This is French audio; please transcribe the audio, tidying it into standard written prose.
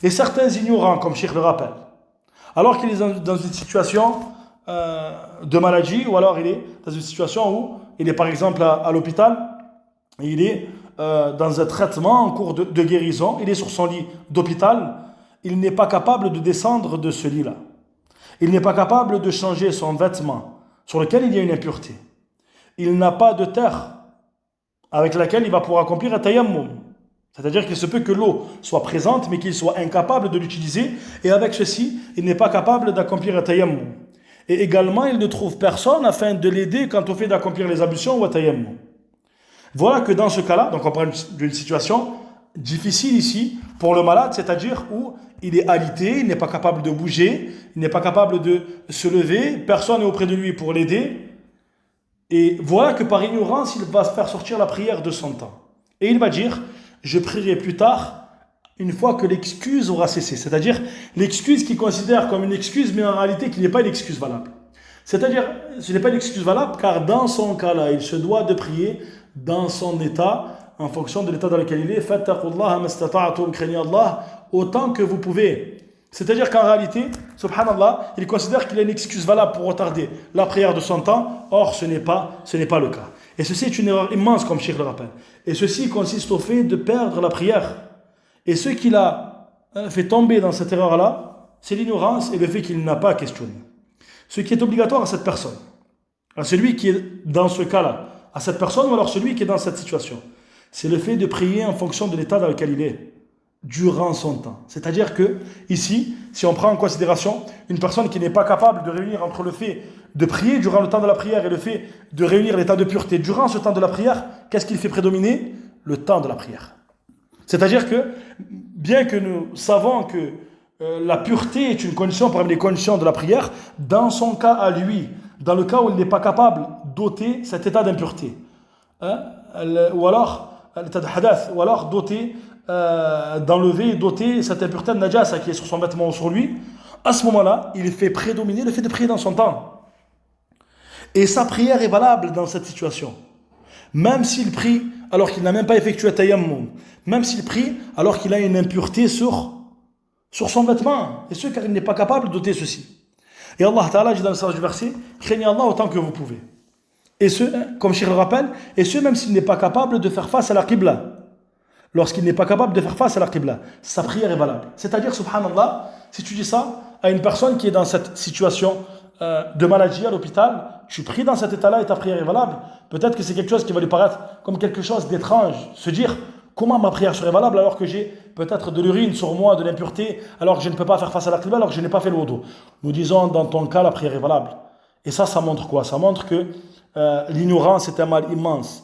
Et certains ignorants, comme Cheikh le rappelle, alors qu'il est dans une situation de maladie, ou alors il est dans une situation où il est par exemple à l'hôpital, et il est dans un traitement en cours de guérison, il est sur son lit d'hôpital, il n'est pas capable de descendre de ce lit-là. Il n'est pas capable de changer son vêtement sur lequel il y a une impureté. Il n'a pas de terre avec laquelle il va pouvoir accomplir un tayammum. C'est-à-dire qu'il se peut que l'eau soit présente, mais qu'il soit incapable de l'utiliser, et avec ceci, il n'est pas capable d'accomplir un tayammum. Et également, il ne trouve personne afin de l'aider quant au fait d'accomplir les ablutions ou un tayammum. Voilà que dans ce cas-là, donc on parle d'une situation difficile ici pour le malade, c'est-à-dire où il est alité, il n'est pas capable de bouger, il n'est pas capable de se lever, personne n'est auprès de lui pour l'aider. Et voilà que par ignorance, il va se faire sortir la prière de son temps. Et il va dire, je prierai plus tard, une fois que l'excuse aura cessé. C'est-à-dire l'excuse qu'il considère comme une excuse, mais en réalité qui n'est pas une excuse valable. C'est-à-dire, ce n'est pas une excuse valable, car dans son cas-là, il se doit de prier dans son état, en fonction de l'état dans lequel il est. Fattaqullaha mastata'tum, craignez Allah autant que vous pouvez. C'est-à-dire qu'en réalité, subhanallah, il considère qu'il a une excuse valable pour retarder la prière de son temps. Or, ce n'est pas le cas. Et ceci est une erreur immense, comme Cheikh le rappelle. Et ceci consiste au fait de perdre la prière. Et ce qui l'a fait tomber dans cette erreur-là, c'est l'ignorance et le fait qu'il n'a pas questionné. Ce qui est obligatoire à cette personne, à celui qui est dans ce cas-là, à cette personne ou alors celui qui est dans cette situation, c'est le fait de prier en fonction de l'état dans lequel il est, durant son temps. C'est-à-dire que, ici, si on prend en considération une personne qui n'est pas capable de réunir entre le fait de prier durant le temps de la prière et le fait de réunir l'état de pureté durant ce temps de la prière, qu'est-ce qu'il fait prédominer? Le temps de la prière. C'est-à-dire que, bien que nous savons que la pureté est une condition parmi les conditions de la prière, dans son cas à lui, dans le cas où il n'est pas capable d'ôter cet état d'impureté, ou alors l'état de hadath, ou alors d'enlever, d'ôter cette impureté de najasa qui est sur son vêtement ou sur lui, à ce moment-là, il fait prédominer le fait de prier dans son temps. Et sa prière est valable dans cette situation. Même s'il prie alors qu'il n'a même pas effectué tayammum, même s'il prie alors qu'il a une impureté sur son vêtement, et ce car il n'est pas capable d'ôter ceci. Et Allah Ta'ala dit dans le sens du verset, craignez Allah autant que vous pouvez. Et ce, comme Cheikh le rappelle, et ce même s'il n'est pas capable de faire face à la qibla. Lorsqu'il n'est pas capable de faire face à la qibla, sa prière est valable. C'est-à-dire, subhanallah, si tu dis ça à une personne qui est dans cette situation de maladie à l'hôpital, tu pries dans cet état-là et ta prière est valable, peut-être que c'est quelque chose qui va lui paraître comme quelque chose d'étrange. Se dire, comment ma prière serait valable alors que j'ai peut-être de l'urine sur moi, de l'impureté, alors que je ne peux pas faire face à la qibla, alors que je n'ai pas fait le wudu. Nous disons, dans ton cas, la prière est valable. Et ça montre quoi? Ça montre que l'ignorance est un mal immense.